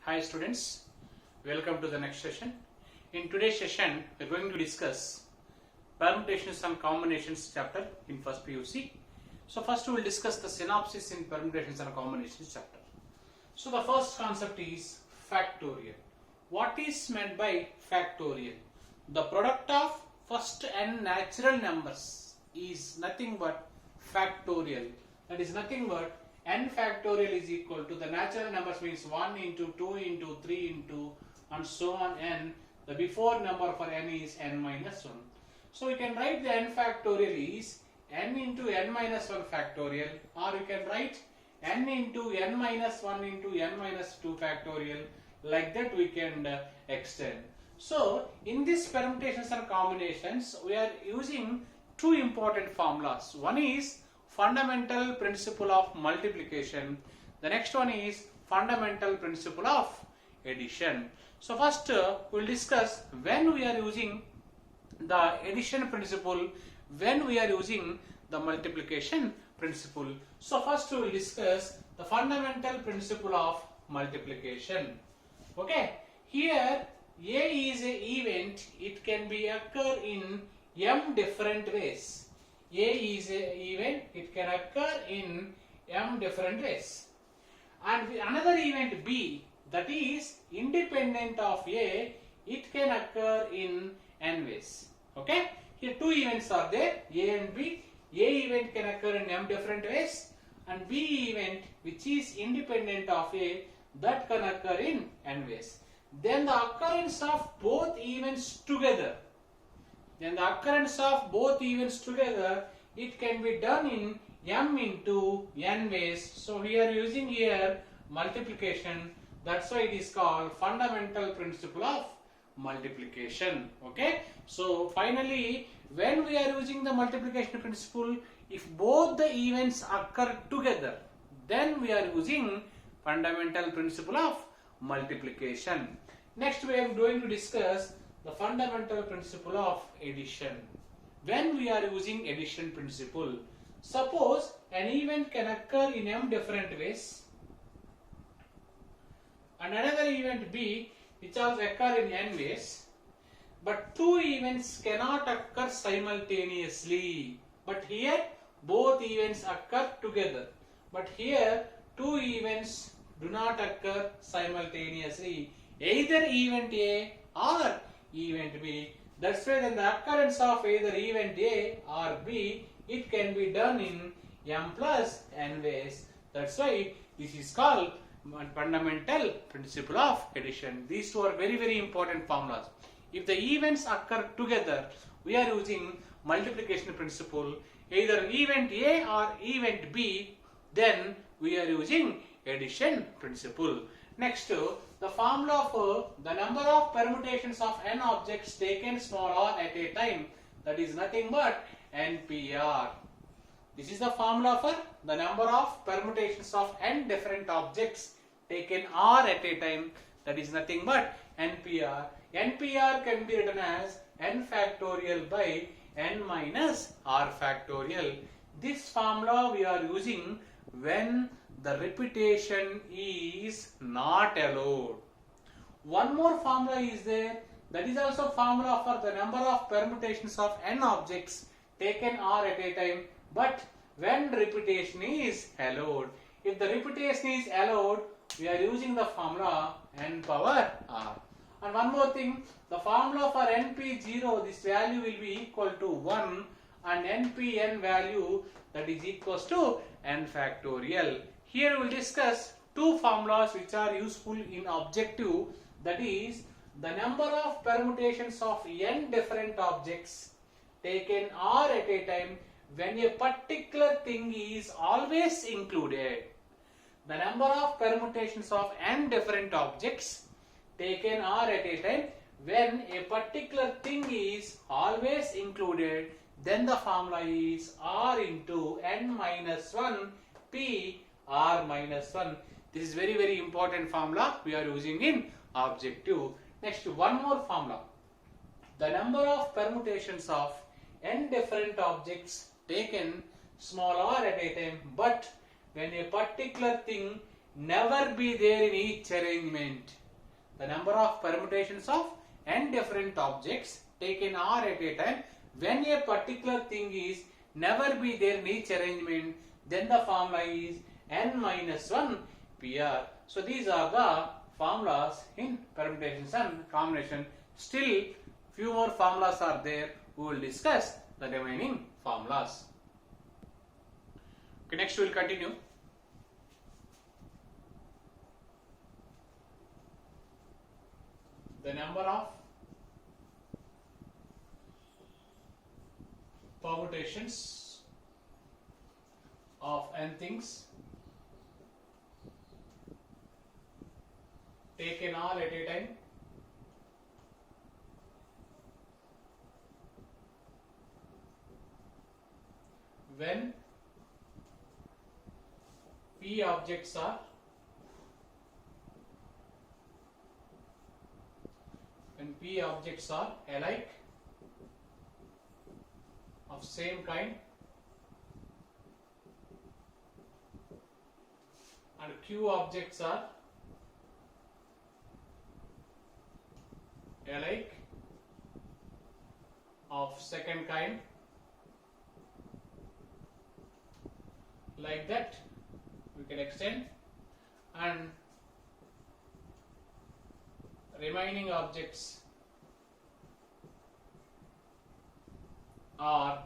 Hi students, welcome to the next session. In today's session, we are going to discuss permutations and combinations chapter in first PUC. So first we will discuss the synopsis in permutations and combinations chapter. So the first concept is factorial. What is meant by factorial? The product of first n natural numbers is nothing but factorial. That is nothing but n factorial is equal to the natural numbers means 1 into 2 into 3 into and so on n. The before number for n is n minus 1. So we can write the n factorial is n into n minus 1 factorial, or you can write n into n minus 1 into n minus 2 factorial. Like that we can extend. So in these permutations and combinations we are using two important formulas. One is fundamental principle of multiplication. The next one is fundamental principle of addition. So first we will discuss when we are using the addition principle, when we are using the multiplication principle. So first we will discuss the fundamental principle of multiplication. Okay, here A is a event. It can be occur in m different ways. A is a event. It can occur in m different ways. And another event B, that is independent of A, it can occur in n ways. Okay, here two events are there, A and B. A event can occur in m different ways, and B event, which is independent of A, that can occur in n ways. Then the occurrence of both events together, it can be done in m into n ways. So we are using here multiplication. That's why it is called fundamental principle of multiplication. Okay. So finally, when we are using the multiplication principle, if both the events occur together, then we are using fundamental principle of multiplication. Next we are going to discuss the fundamental principle of addition. When we are using addition principle, suppose an event can occur in m different ways and another event B which also occur in n ways, but two events cannot occur simultaneously. But here both events occur together, but here two events do not occur simultaneously, either event A or event B. That's why then the occurrence of either event A or B, it can be done in m plus n ways. That's why this is called fundamental principle of addition. These two are very, very important formulas. If the events occur together, we are using multiplication principle, either event A or event B, then we are using addition principle. Next, the formula for the number of permutations of n objects taken small r at a time, that is nothing but NPR. This is the formula for the number of permutations of n different objects taken r at a time, that is nothing but NPR. NPR can be written as n factorial by n minus r factorial. This formula we are using when the repetition is not allowed. One more formula is there, that is also formula for the number of permutations of n objects taken r at a time, but when repetition is allowed. If the repetition is allowed, we are using the formula n power r. And one more thing, the formula for np0, this value will be equal to 1, and npn value, that is equals to n factorial. Here we will discuss two formulas which are useful in objective, that is the number of permutations of n different objects taken r at a time when a particular thing is always included. The number of permutations of n different objects taken r at a time when a particular thing is always included, then the formula is r into n minus 1 p r minus 1. This is very, very important formula we are using in objective. Next, one more formula. The number of permutations of n different objects taken small r at a time, but when a particular thing never be there in each arrangement. The number of permutations of n different objects taken are at a time when a particular thing is never be there in each arrangement, then the formula is n minus 1 PR. So these are the formulas in permutations and combination. Still few more formulas are there. We will discuss the remaining formulas. Okay, next we will continue. The number of permutations of n things taken all at a time when p objects are alike, of same kind, and q objects are alike, of second kind, like that we can extend, and remaining objects are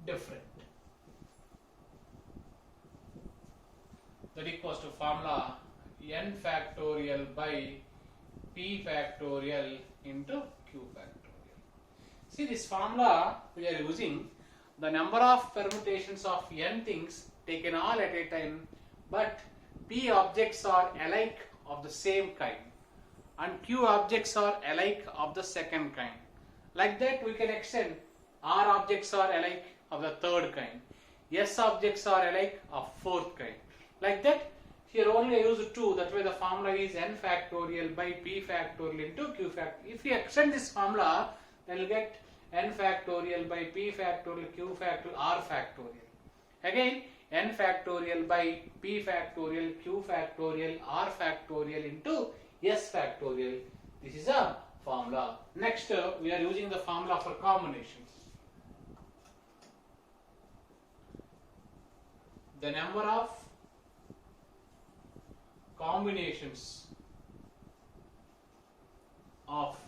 different. That equals to formula n factorial by p factorial into q factorial. See this formula we are using the number of permutations of n things taken all at a time, but p objects are alike of the same kind and q objects are alike of the second kind. Like that we can extend r objects are alike of the third kind, s objects are alike of fourth kind. Like that, here only I use 2, that way the formula is n factorial by p factorial into q factorial. If we extend this formula, then we'll get n factorial by p factorial, q factorial, r factorial. Again, n factorial by p factorial, q factorial, r factorial into s factorial. This is a formula. Next, we are using the formula for combinations. The number of combinations of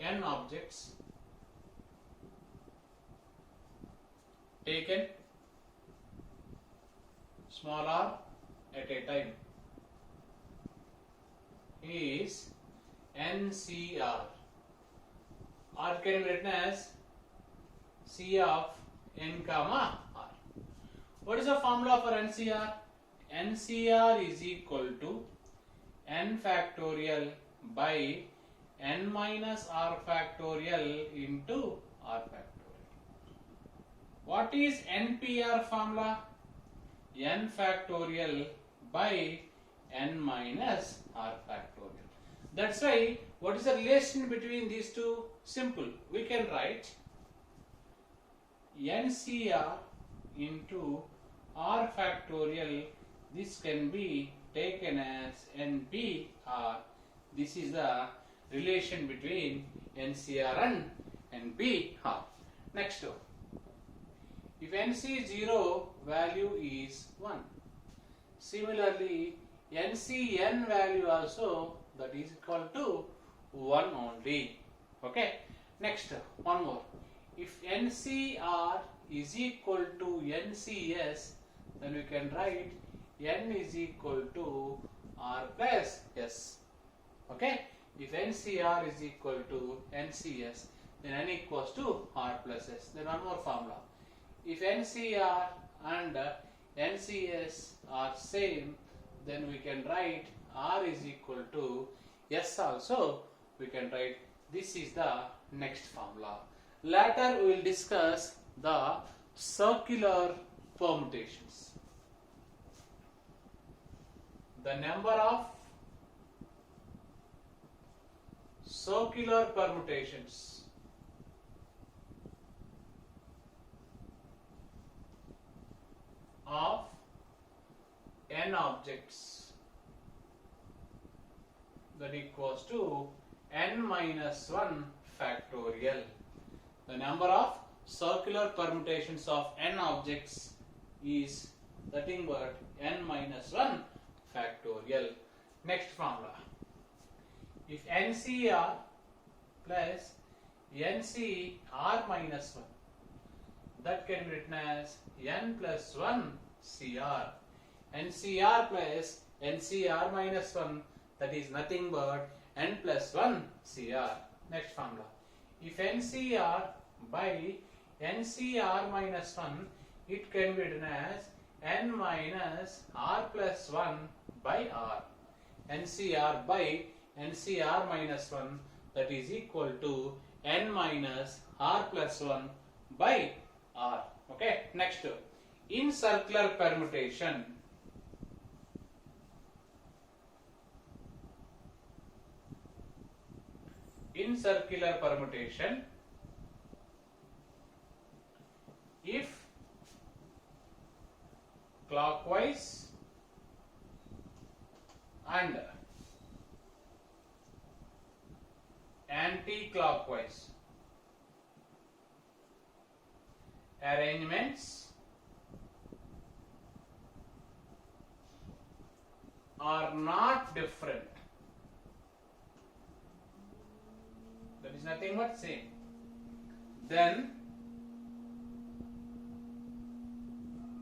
n objects taken small r at a time is NCR, or can be written as C of n comma r. What is the formula for NCR? NCR is equal to n factorial by n minus r factorial into r factorial. What is NPR formula? N factorial by n minus r factorial. That's why, what is the relation between these two? Simple. We can write NCR into r factorial. This can be taken as NPR. This is the relation between NCR and NPR. Next, if NC 0, value is 1. Similarly, NCN value also, that is equal to 1 only. Okay. Next, one more. If NCR is equal to NCS, then we can write n is equal to r plus s. Okay. If NCR is equal to NCS, then n equals to r plus s. Then one more formula. If NCR and NCS are same, then we can write r is equal to s also. We can write this is the next formula. Later we will discuss the circular permutations. The number of circular permutations of n objects, that equals to n minus 1 factorial. The number of circular permutations of n objects is nothing but n minus 1 factorial. Next formula. If NCR plus NCR minus 1, that can be written as n plus 1 CR. NCR plus NCR minus 1, that is nothing but n plus 1 CR. Next formula. If NCR by NCR minus 1, it can be written as n minus R plus 1 by R. NCR by NCR minus 1, that is equal to n minus R plus 1 by R. Okay, next, in circular permutation, if clockwise and anti-clockwise arrangements are not different, that is nothing but same, then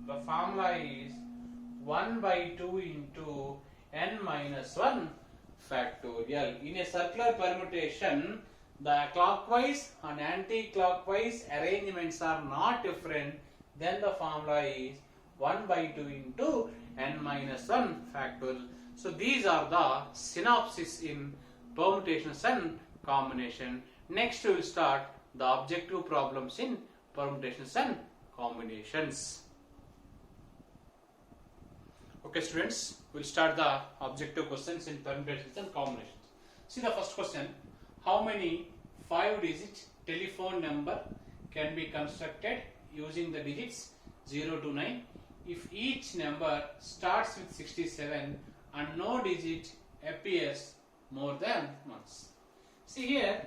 the formula is 1 by 2 into n minus 1 factorial. In a circular permutation, the clockwise and anti-clockwise arrangements are not different, then the formula is 1 by 2 into n minus 1 factorial. So these are the synopsis in permutations and combination. Next we will start the objective problems in permutations and combinations. Okay students, we will start the objective questions in permutations and combinations. See the first question. How many 5-digit telephone number can be constructed using the digits 0 to 9 if each number starts with 67 and no digit appears more than once? See here,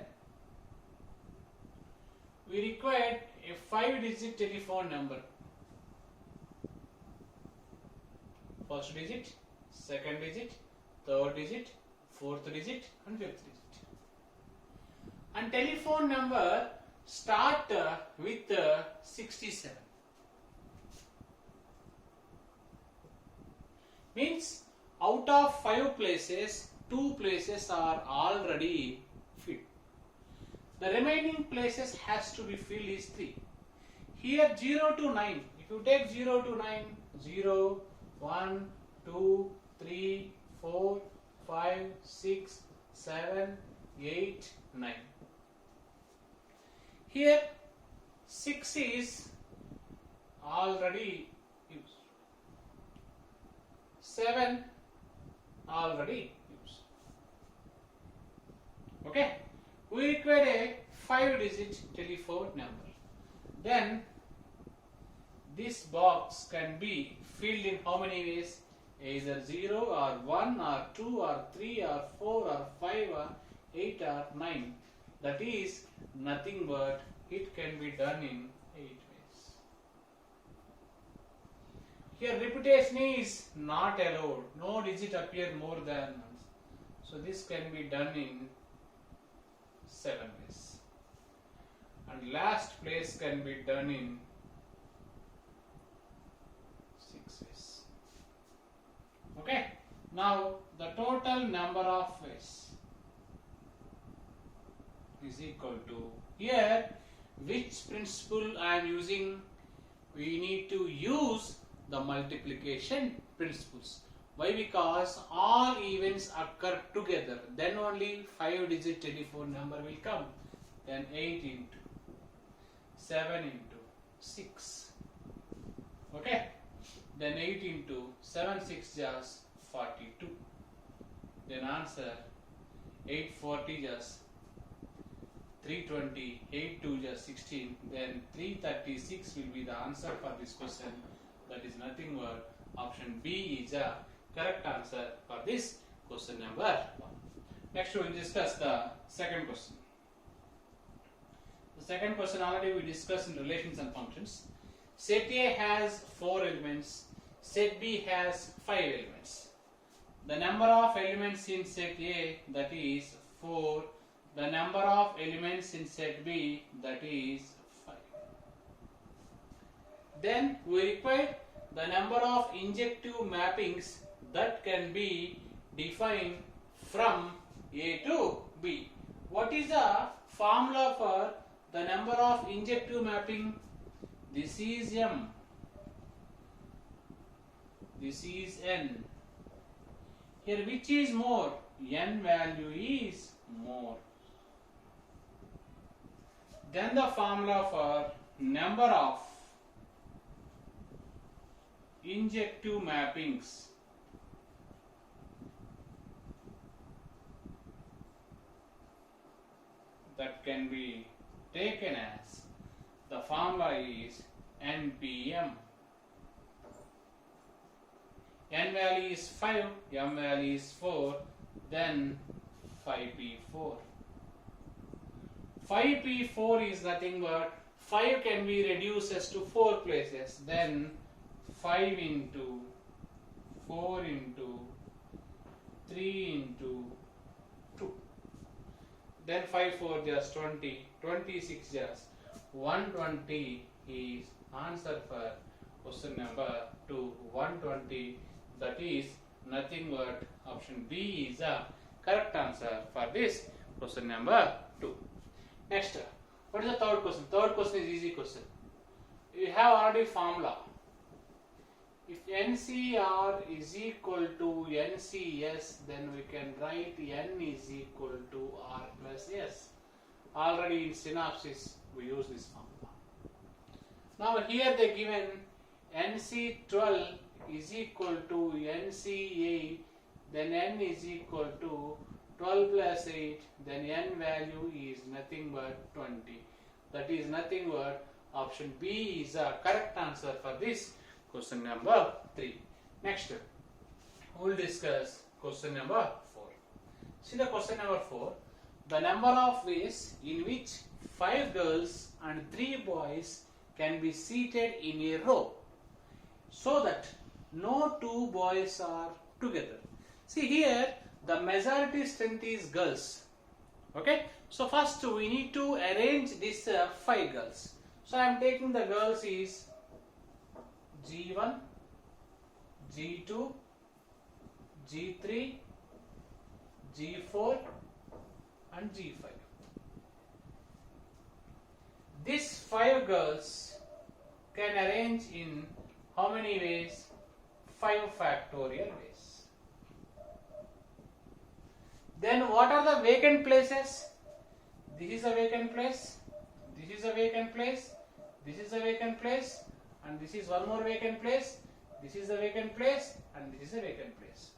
we required a 5-digit telephone number. First digit, second digit, third digit, fourth digit and fifth digit. And telephone number start with 67. Means out of 5 places, 2 places are already filled. The remaining places has to be filled is 3. Here 0 to 9, if you take 0 to 9, 0, 1, 2, 3, 4, 5, 6, 7, 8, 9. Here 6 is already used. 7 already used. Okay. We require a 5-digit telephone number. Then this box can be filled in how many ways? Either 0 or 1 or 2 or 3 or 4 or 5 or 8 or 9. That is nothing but it can be done in 8 ways. Here repetition is not allowed. No digit appear more than once. So this can be done in 7 ways. And last place can be done in 6 ways. Okay. Now the total number of ways is equal to, here which principle I am using? We need to use the multiplication principles. Why? Because all events occur together, then only 5-digit telephone number will come. Then 8 into 7 into 6. Okay. Then 8 into 7 6 just 42. Then answer 840 just 320, 8 2 just 16. Then 336 will be the answer for this question. That is nothing but option B is a correct answer for this question number 1. Next we will discuss the second question. The second question already we discussed in relations and functions. Set A has 4 elements, set B has 5 elements. The number of elements in set A, that is 4. The number of elements in set B, that is 5. Then we require the number of injective mappings that can be defined from A to B. What is the formula for the number of injective mapping? This is M. This is N. Here which is more? N value is more. Then the formula for number of injective mappings. That can be taken as, the formula is NPM. N value is 5, M value is 4, then 5P4. 5P4 is nothing but 5 can be reduced as to 4 places, then 5 into 4 into 3 into 2. Then 5 4 just 20, 26 just 120 is answer for question number 2, 120. That is nothing but option B is the correct answer for this question number 2. Next, what is the third question? Third question is easy question. You have already formula. If NCR is equal to NCS, then we can write N is equal to R plus S. Already in synopsis we use this formula. Now here they given NC12 is equal to NC8, then N is equal to 12 plus 8, then N value is nothing but 20. That is nothing but option B is a correct answer for this question number 3. Next, we will discuss question number 4. See the question number 4. The number of ways in which 5 girls and 3 boys can be seated in a row so that no 2 boys are together. See here the majority strength is girls. Okay. So first we need to arrange this 5 girls. So I am taking the girls is G1, G2, G3, G4 and G5. These 5 girls can arrange in how many ways? 5 factorial ways. Then what are the vacant places? This is a vacant place, this is a vacant place, this is a vacant place, and this is one more vacant place, this is a vacant place, and this is a vacant place.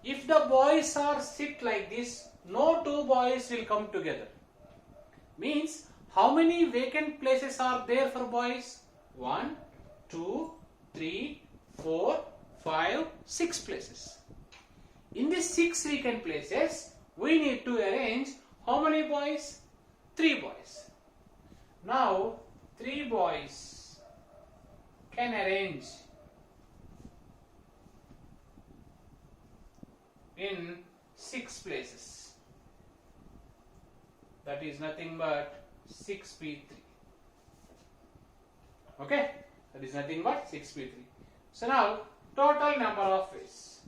If the boys are sit like this, no 2 boys will come together. Means how many vacant places are there for boys? 1, 2, 3, 4, 5, 6 places. In these 6 vacant places, we need to arrange how many boys? 3 boys. Now 3 boys can arrange in 6 places. That is nothing but 6p3. Okay, that is nothing but 6p3. So now total number of ways.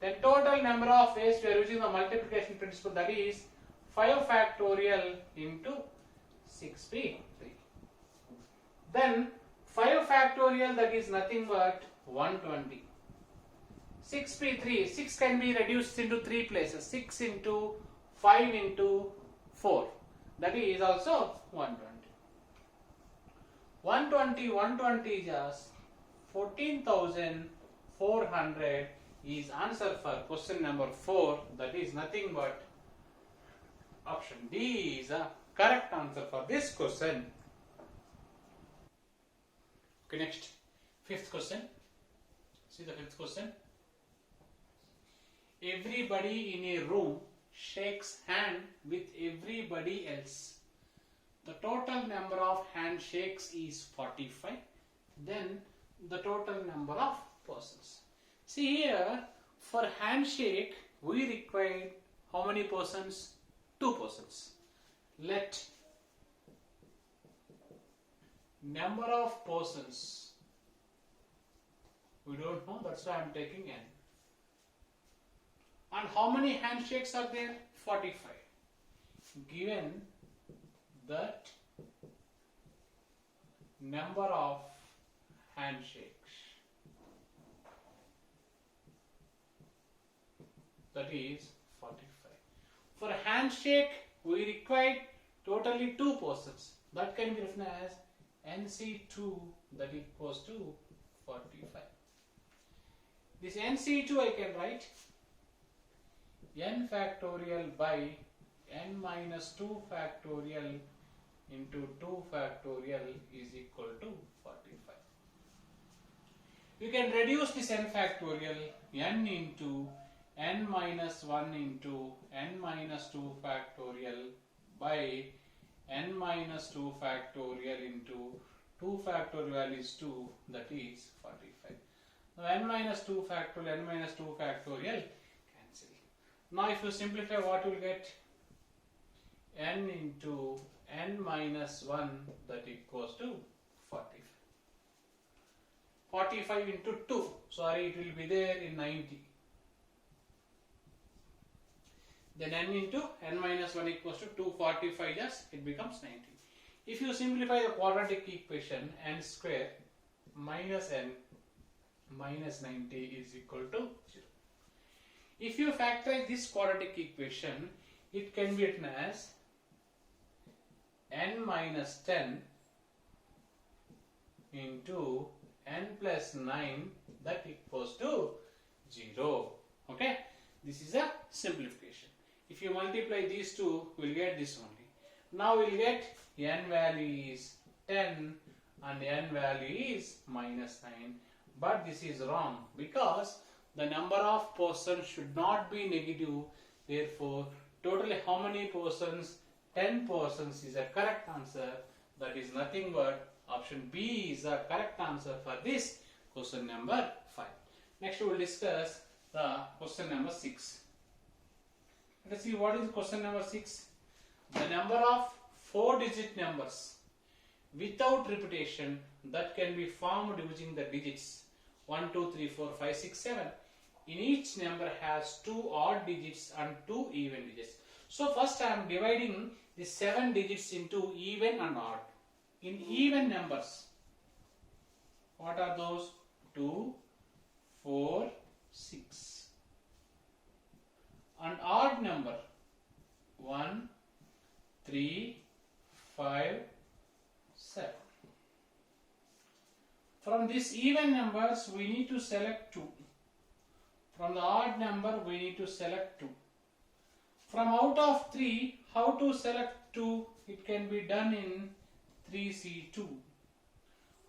Then total number of ways we are using the multiplication principle, that is 5 factorial into 6p3. Then 5 factorial, that is nothing but 120. 6p3, 6 can be reduced into 3 places. 6 into 5 into 4. That is also 120. 120 is just 14,400 is answer for question number 4. That is nothing but option D is a correct answer for this question. Okay, next, fifth question. See the fifth question. Everybody in a room shakes hand with everybody else. The total number of handshakes is 45. Then the total number of persons. See here, for handshake we require how many persons? 2 persons. Let number of persons, we don't know, that's why I am taking n. And how many handshakes are there? 45. Given that number of handshakes, that is 45. For handshake we require totally 2 persons. That can be written as NC2, that equals to 45. This NC2 I can write n factorial by n minus 2 factorial into 2 factorial is equal to 45. You can reduce this n factorial n into n minus 1 into n minus 2 factorial by n minus 2 factorial into 2 factorial is 2, that is 45. Now n minus 2 factorial cancel. Now if you simplify, what you will get? N into n minus 1, that equals to 45. 45 into 2, sorry, it will be there in 90. Then n into n minus 1 equals to 245, yes, it becomes 90. If you simplify the quadratic equation, n square minus n minus 90 is equal to 0. If you factorize this quadratic equation, it can be written as n minus 10 into n plus 9, that equals to 0. Okay, this is a simplification. If you multiply these two, we will get this only. Now we will get n value is 10 and n value is minus 9. But this is wrong because the number of persons should not be negative. Therefore, totally how many persons? 10 persons is a correct answer. That is nothing but option B is the correct answer for this question number 5. Next we will discuss the question number 6. Let us see what is question number 6. The number of 4-digit numbers without repetition that can be formed using the digits 1, 2, 3, 4, 5, 6, 7. In each number has 2 odd digits and 2 even digits. So first I am dividing the 7 digits into even and odd. In even numbers, what are those? 2, 4, 6. And odd number 1, 3, 5, 7. From these even numbers we need to select 2. From the odd number we need to select 2. From out of 3, how to select 2? It can be done in 3C2.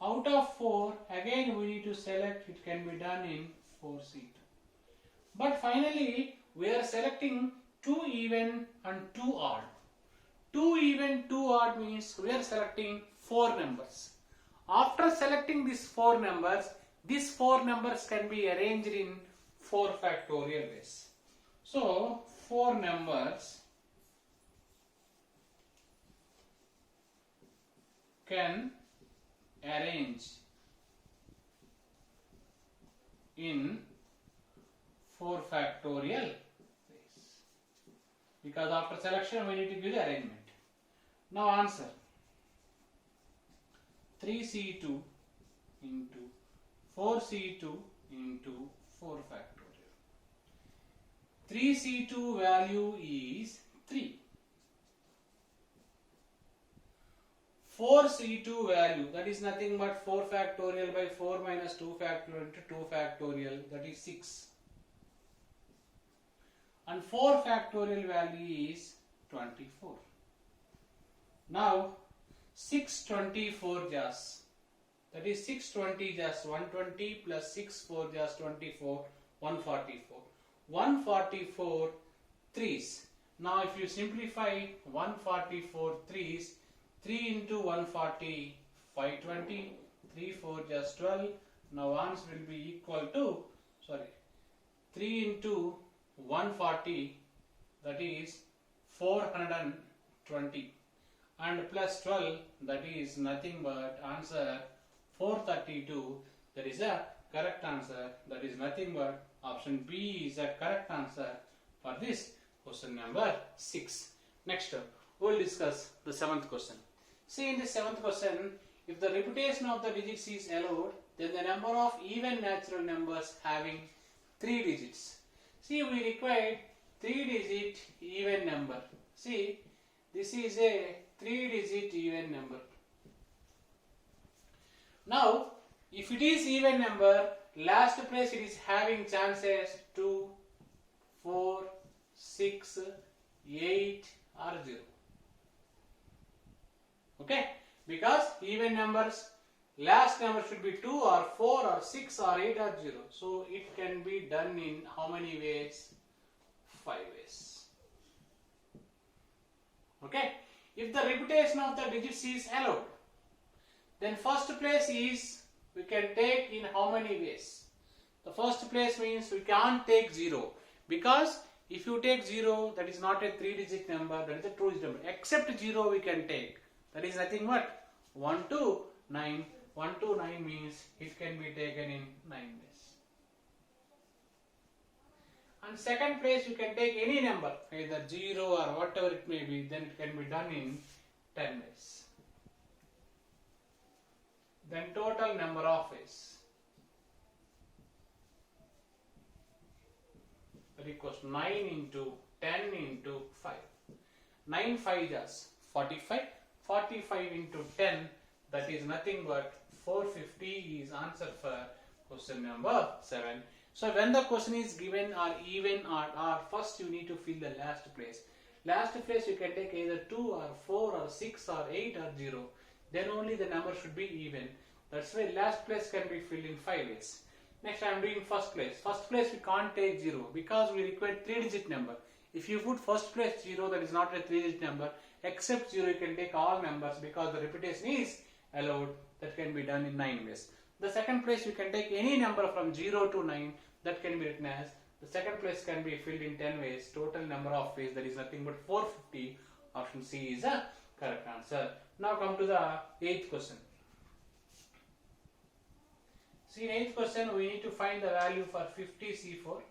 Out of 4, again we need to select, it can be done in 4C2. But finally we are selecting 2 even and 2 odd. 2 even, 2 odd means we are selecting 4 numbers. After selecting these 4 numbers can be arranged in 4 factorial ways. So 4 numbers can arrange in 4 factorial ways. Because after selection we need to give the arrangement. Now answer 3C2 into 4C2 into 4 factorial. 3C2 value is 3. 4C2 value, that is nothing but 4 factorial by 4 minus 2 factorial into 2 factorial, that is 6. And 4 factorial value is 24. Now 6 24 jars. That is 620 just 120 plus 64 just 24, 144. 144 threes. Now if you simplify 144 threes, 3 into 140, 520, 3 4 just 12. Now answer will be equal to, 3 into 140, that is 420, and plus 12, that is nothing but answer 432. That is a correct answer. That is nothing but option B is a correct answer for this question number 6. Next, we will discuss the 7th question. See, in the 7th question, if the repetition of the digits is allowed, then the number of even natural numbers having 3 digits. See, we require 3-digit even number. See, this is a 3-digit even number. Now, if it is even number, last place it is having chances 2, 4, 6, 8 or 0. Okay? Because even numbers, last number should be 2 or 4 or 6 or 8 or 0. So it can be done in how many ways? 5 ways. Okay? If the repetition of the digits is allowed, then first place is, we can take in how many ways? The first place means we can't take 0, because if you take 0, that is not a 3-digit number, that is a 2-digit number. Except 0 we can take. That is nothing but 1 to 9. 1 to 9 means it can be taken in 9 ways. And second place you can take any number, either 0 or whatever it may be, then it can be done in 10 ways. Then total number of ways, that equals 9 into 10 into 5. 9 5 is 45. 45 into 10, that is nothing but 450 is answer for question number 7. So when the question is given or even or odd, first you need to fill the last place. Last place you can take either 2 or 4 or 6 or 8 or 0. Then only the number should be even. That's why last place can be filled in 5 ways. Next I am doing first place. First place we can't take 0 because we require 3-digit number. If you put first place 0, that is not a 3-digit number. Except 0 you can take all numbers because the repetition is allowed. That can be done in 9 ways. The second place you can take any number from 0 to 9. That can be written as, the second place can be filled in 10 ways. Total number of ways, that is nothing but 450. Option C is a correct answer. Now come to the 8th question. See, in 8th question we need to find the value for 50C4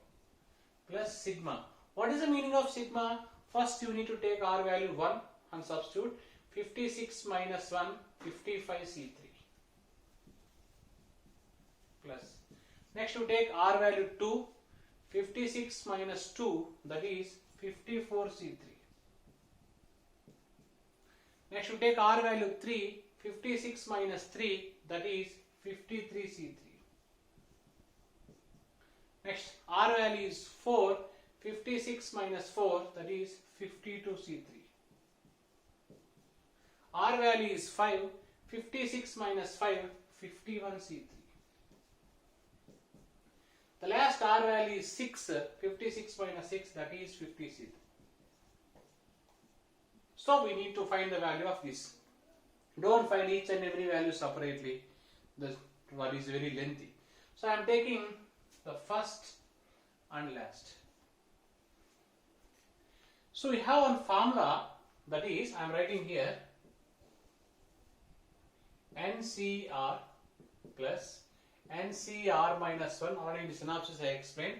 plus sigma. What is the meaning of sigma? First you need to take R value 1 and substitute 56 minus 1, 55C3 plus. Next you take R value 2, 56 minus 2, that is 54C3. Next you take R value 3, 56 minus 3, that is 53C3. Next R value is 4, 56 minus 4, that is 52C3. R value is 5, 56 minus 5, 51C3. The last R value is 6, 56 minus 6, that is 50C3. So we need to find the value of this. Don't find each and every value separately. This one is very lengthy. So I am taking the first and last. So we have one formula, that is, I am writing here NCR plus NCR minus 1, already in the synopsis I explained,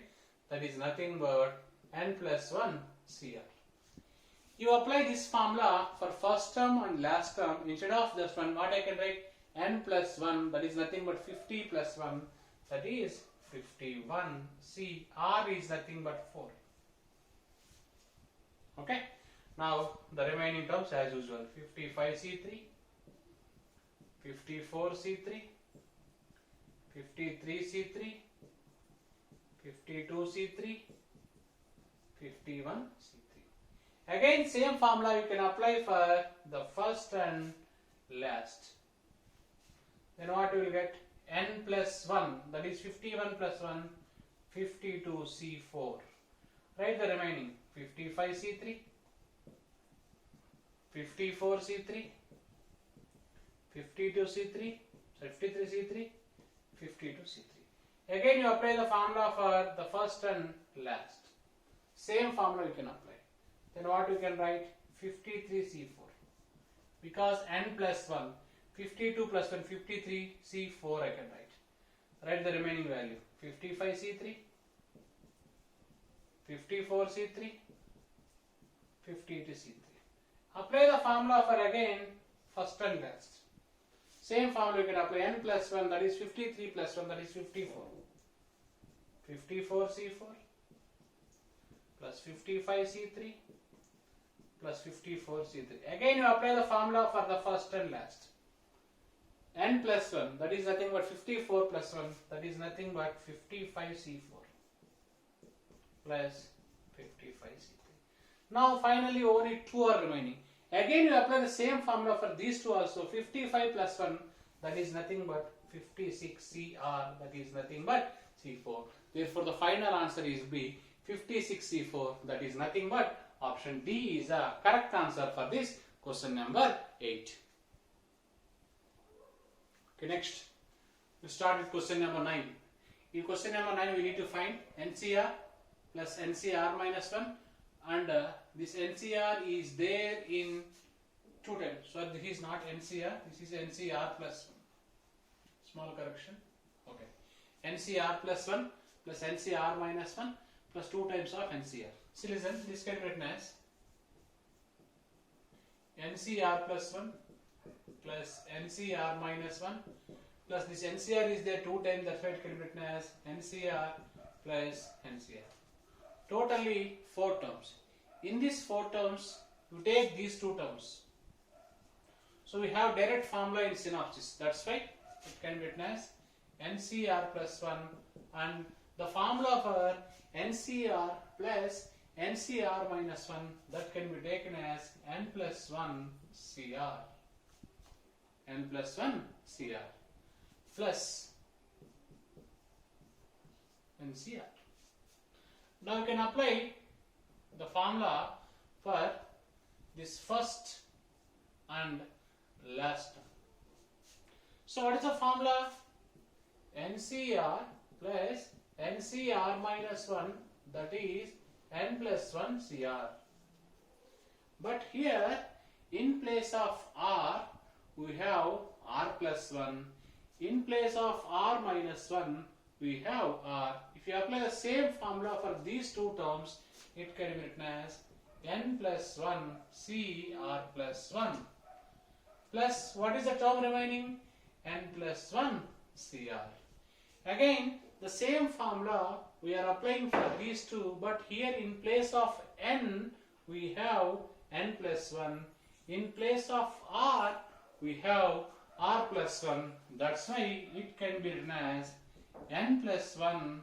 that is nothing but N plus 1 CR. You apply this formula for first term and last term. Instead of this one, what I can write? N plus 1, that is nothing but 50 plus 1, that is 51. C, R is nothing but 4. Okay. Now the remaining terms as usual, 55C3, 54C3, 53C3, 52C3, 51C3. Again same formula you can apply for the first and last. then what you will get? N plus 1, that is 51 plus 1, 52C4. Write the remaining 55C3, 54C3, 52C3, 53C3, 52C3. Again you apply the formula for the first and last. Same formula you can apply. Then what you can write? 53C4. Because n plus 1, 52 plus 1, 53C4 I can write. Write the remaining value. 55C3, 54C3, 52C3. Apply the formula for again first and last. Same formula you can apply. N plus 1, that is 53 plus 1, that is 54. 54C4 plus 55C3 plus 54C3. Again you apply the formula for the first and last. N plus 1, that is nothing but 54 plus 1, that is nothing but 55C4 plus 55C3. Now finally only 2 are remaining. Again you apply the same formula for these two also. 55 plus 1, that is nothing but 56CR, that is nothing but C4. Therefore the final answer is B, 56C4, that is nothing but option D is the correct answer for this question number 8. Okay, next we start with question number 9. In question number 9 we need to find NCR plus NCR minus 1, and this NCR is there in 2 times. So this is not NCR, this is NCR plus 1. Small correction. Okay. NCR plus 1 plus NCR minus 1 plus 2 times of NCR. So listen, this can be written as NCR plus 1 plus NCR minus 1 plus this NCR is there 2 times, that's why it can be written as NCR plus NCR. Totally 4 terms. In these 4 terms, you take these 2 terms. So we have direct formula in synopsis. That's why it can be written as NCR plus 1, and the formula for NCR plus NCR minus 1, that can be taken as N plus 1 CR. N plus 1 CR plus NCR. Now you can apply the formula for this first and last term. So what is the formula? NCR plus NCR minus 1, that is N plus 1 CR. But here in place of R we have R plus 1. In place of R minus 1 we have R. If you apply the same formula for these 2 terms, it can be written as N plus 1 CR plus 1 plus what is the term remaining? N plus 1 CR. Again the same formula we are applying for these 2, but here in place of N we have N plus 1. In place of R we have R plus 1. That's why it can be written as N plus 1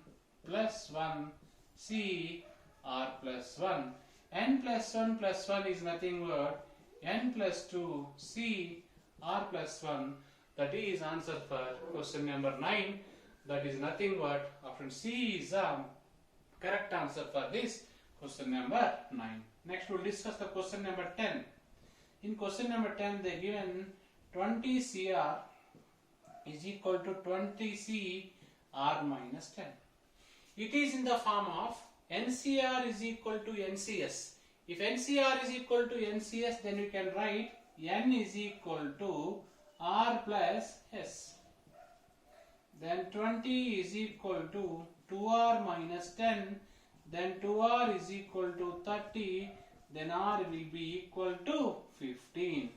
C R plus 1. N plus 1 is nothing but N plus 2 C R plus 1. That is answer for question number 9. That is nothing but option C is the correct answer for this question number 9. Next we'll discuss the question number 10. In question number 10 they given 20 CR is equal to 20 CR minus 10. It is in the form of NCR is equal to NCS. If NCR is equal to NCS, then you can write N is equal to R plus S. Then 20 is equal to 2R minus 10. Then 2R is equal to 30. Then R will be equal to 15.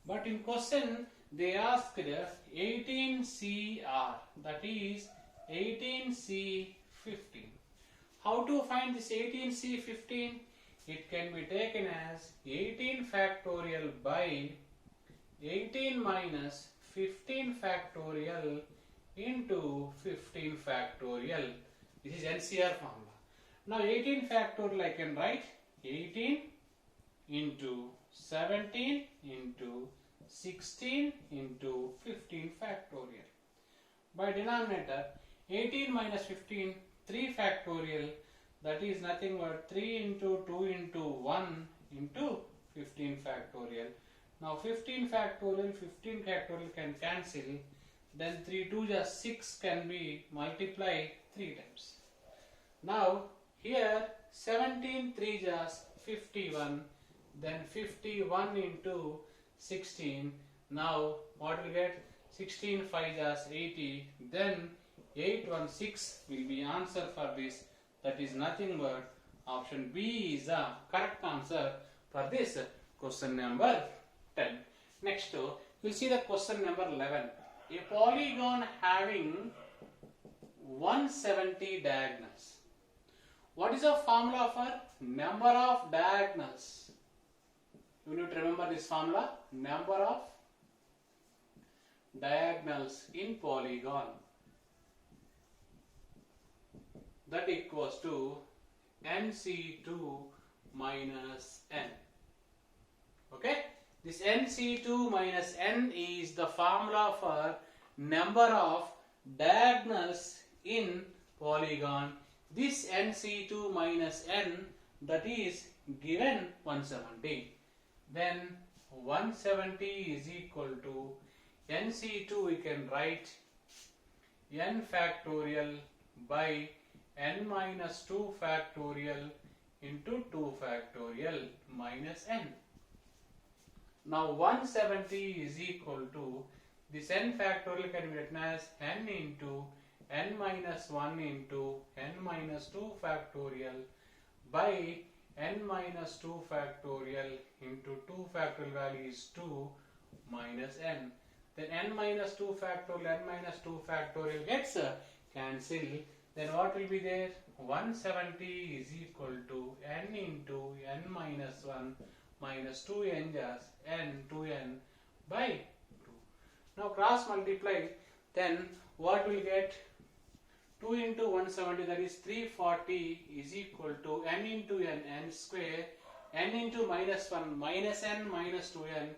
But in question they asked 18 CR, that is 18C15. How to find this 18C15? It can be taken as 18 factorial by 18 minus 15 factorial into 15 factorial. This is NCR formula. Now 18 factorial I can write 18 into 17 into 16 into 15 factorial. By denominator, 18 minus 15, 3 factorial, that is nothing but 3 into 2 into 1 into 15 factorial. Now 15 factorial can cancel, then 3 2 just 6 can be multiplied 3 times. Now here 17 3 just 51, then 51 into 16. Now what we get? 16 5 just 80, then 816 will be answer for this. That is nothing but option B is the correct answer for this question number 10. Next, we'll see the question number 11. A polygon having 170 diagonals. What is the formula for number of diagonals? You need to remember this formula. Number of diagonals in polygon, that equals to NC2 minus N. Okay, this NC2 minus N is the formula for number of diagonals in polygon. This NC2 minus N, that is given 170. Then 170 is equal to NC2, we can write n factorial by n minus 2 factorial into 2 factorial minus n. Now 170 is equal to this n factorial can be written as n into n minus 1 into n minus 2 factorial by n minus 2 factorial into 2 factorial value is 2 minus n. Then n minus 2 factorial gets cancelled. Then what will be there? 170 is equal to n into n minus 1 minus 2n just n 2n by 2. Now cross multiply, then what will get? 2 into 170, that is 340 is equal to n into n square, n into minus 1 minus n minus 2n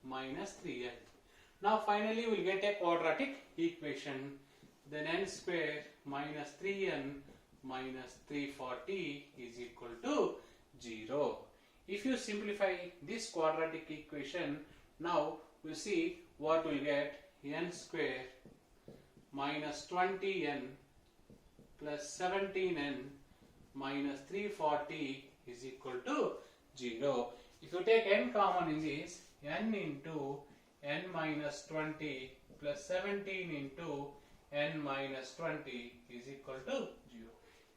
minus 3n. Now finally we will get a quadratic equation. Then n square minus 3n minus 340 is equal to 0. If you simplify this quadratic equation, now we'll see what we'll get. N square minus 20n plus 17n minus 340 is equal to 0. If you take n common in this, n into n minus 20 plus 17 into n minus 20 is equal to 0.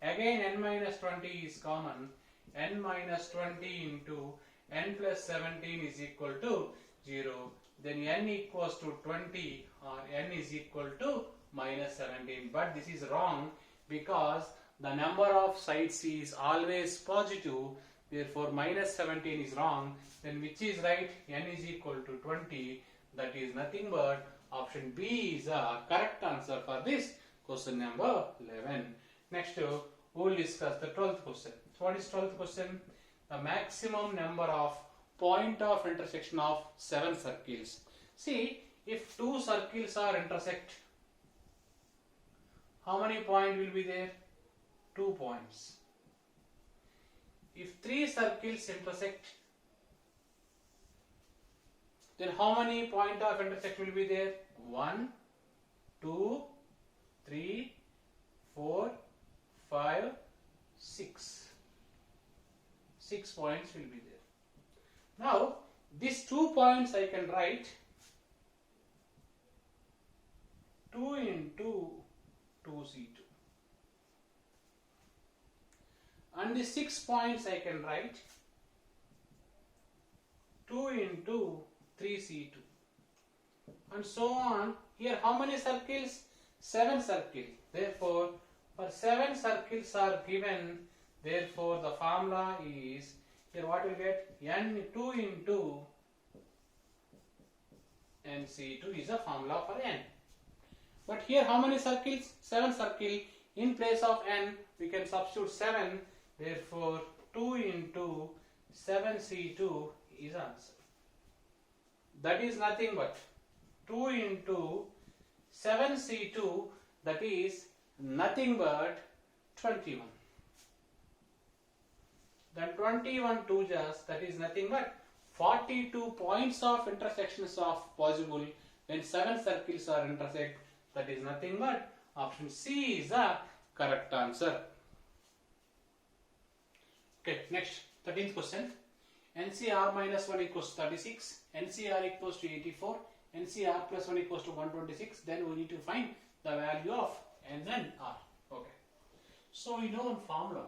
Again n minus 20 is common. N minus 20 into n plus 17 is equal to 0. Then n equals to 20 or n is equal to minus 17. But this is wrong because the number of sides is always positive. Therefore minus 17 is wrong. Then which is right? N is equal to 20. That is nothing but option B is the correct answer for this question number 11. Next, we will discuss the 12th question. So what is 12th question? The maximum number of point of intersection of 7 circles. See, if 2 circles are intersect, how many points will be there? 2 points. If 3 circles intersect, then how many point of intersection will be there? 1, 2, 3, 4, 5, 6. 6 points will be there. Now, these 2 points I can write 2 into 2c2. And the 6 points I can write 2 into 3c2. And so on. Here how many circles? 7 circles. Therefore, for 7 circles are given, therefore the formula is, here what we get? N2 into NC2 is the formula for N. But here how many circles? 7 circles. In place of N, we can substitute 7. Therefore, 2 into 7C2 is answer. that is nothing but 2 into 7C2, that is nothing but 21. Then 21 2 just, that is nothing but 42 points of intersections of possible when 7 circles are intersect. That is nothing but option C is the correct answer. Okay, next 13th question. NCR minus 1 equals 36, NCR equals to 84, NCR plus 1 equals to 126. Then we need to find the value of N and R. Okay, so we know one formula.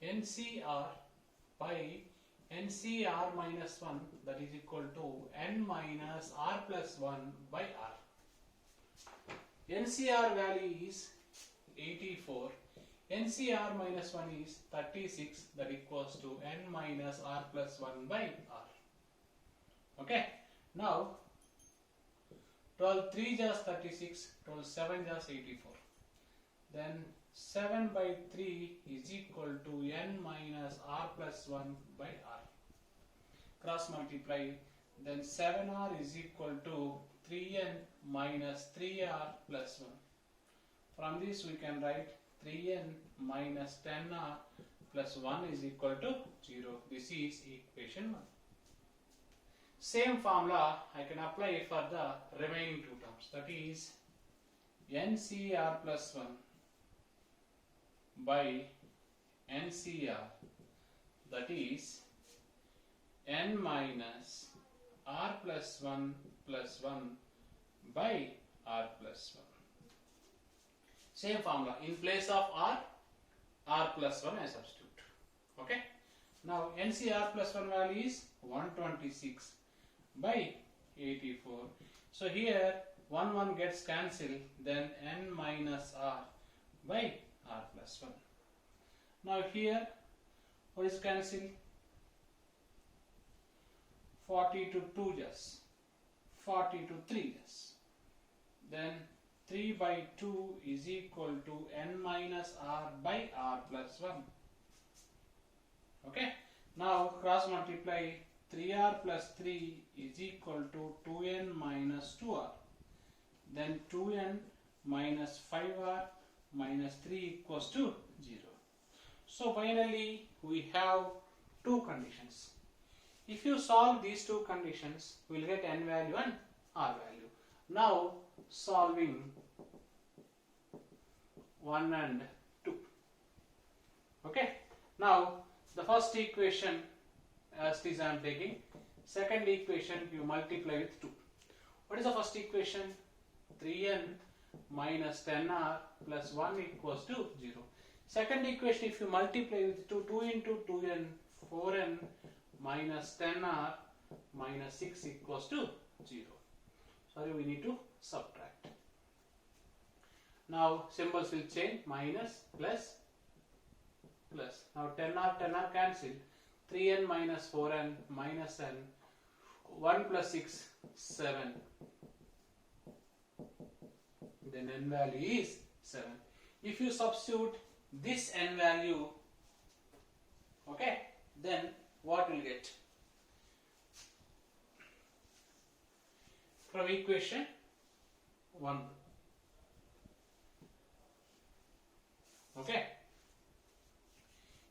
NCR by NCR minus 1, that is equal to N minus R plus 1 by R. NCR value is 84, NCR minus 1 is 36, that equals to N minus R plus 1 by R. Okay, now 12 3 just 36, 12 7 just 84. Then 7 by 3 is equal to N minus R plus 1 by R. Cross multiply, then 7R is equal to 3N minus 3R plus 1. From this we can write 3N minus 10R plus 1 is equal to 0. This is equation 1. Same formula I can apply for the remaining two terms. That is NCR plus 1 by NCR, that is N minus R plus 1 by R plus 1. Same formula. In place of R plus 1 I substitute. Okay. Now NCR plus 1 value is 126 by 84. So here 1 gets cancelled, then N minus R by R plus 1. Now here what is cancelled? 40 to 2 just, 40 to 3 just. Then 3 by 2 is equal to N minus R by R plus 1. Okay. Now cross multiply, 3R plus 3 is equal to 2N minus 2R. Then 2N minus 5R minus 3 equals to 0. So finally we have two conditions. If you solve these two conditions, we will get N value and R value. Now solving 1 and 2. Okay. Now the first equation as it is I am taking. Second equation you multiply with 2. What is the first equation? 3N minus 10R plus 1 equals to 0. Second equation, if you multiply with 2, 2 into 2N, 4N minus 10R minus 6 equals to 0. Sorry, we need to subtract. Now symbols will change, minus, plus, plus. Now 10R cancelled. 3N minus 4N minus N. 1 plus 6, 7. Then N value is 7. If you substitute this N value, okay, then what will get? From equation 1. Okay.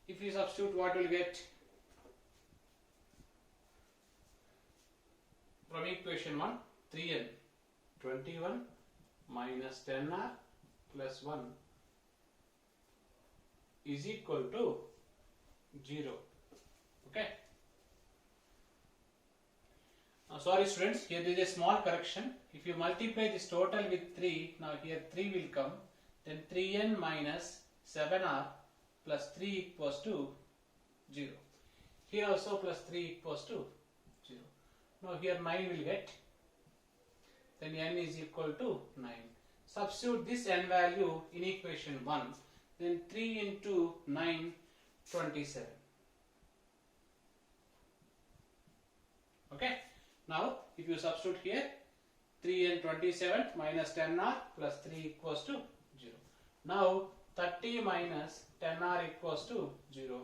If you substitute, what will get? From equation 1, 3N, 21 minus 10R plus 1 is equal to 0. Okay. Sorry students, here there is a small correction. If you multiply this total with 3, now here 3 will come, then 3N minus 7R plus 3 equals to 0. Here also plus 3 equals to 0. Now here 9 will get, then N is equal to 9. Substitute this N value in equation 1, then 3 into 9, 27. Okay. Now if you substitute here, 3 and 27 minus 10R plus 3 equals to 0. Now 30 minus 10R equals to 0.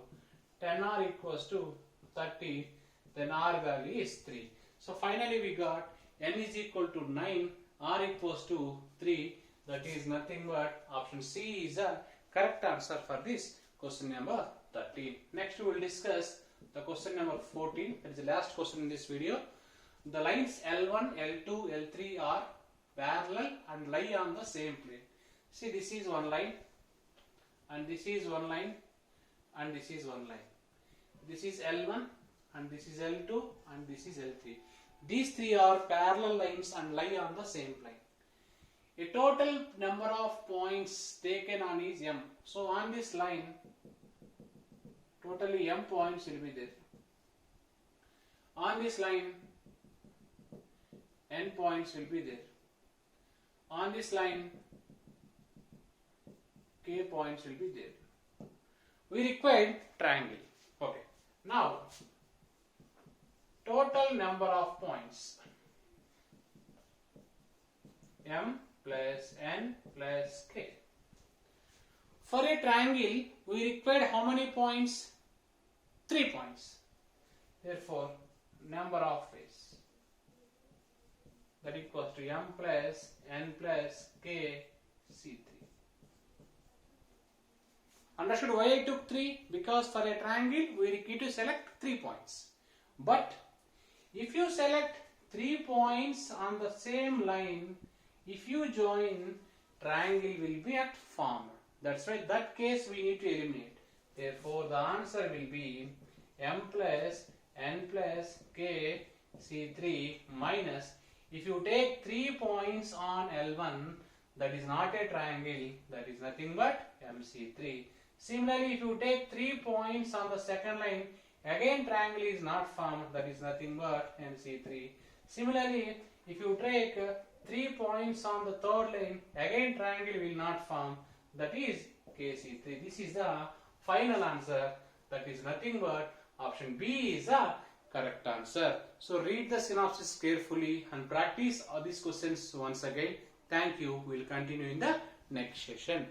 10R equals to 30, then R value is 3. So finally we got n is equal to 9, r equals to 3. That is nothing but option C is the correct answer for this question number 13. Next we will discuss the question number 14. That is the last question in this video. The lines L1, L2, L3 are parallel and lie on the same plane. See, this is one line, and this is one line, and this is one line. This is L1, and this is L2, and this is L3. These three are parallel lines and lie on the same plane. A total number of points taken on is M. So on this line, totally M points will be there. On this line, N points will be there. On this line, K points will be there. We require triangle. Okay. Now, total number of points M plus N plus K. For a triangle, we require how many points? 3 points. Therefore, number of faces, that equals to M plus N plus K C3. Understood why I took 3? Because for a triangle, we need to select 3 points. But if you select 3 points on the same line, if you join, triangle will be at formed. That's why that case we need to eliminate. Therefore, the answer will be M plus N plus K C3 minus, if you take 3 points on L1, that is not a triangle, that is nothing but MC3. Similarly, if you take 3 points on the second line, again triangle is not formed, that is nothing but MC3. Similarly, if you take 3 points on the third line, again triangle will not form, that is KC3. This is the final answer, that is nothing but option B is the correct answer. So read the synopsis carefully and practice all these questions once again. Thank you. We will continue in the next session.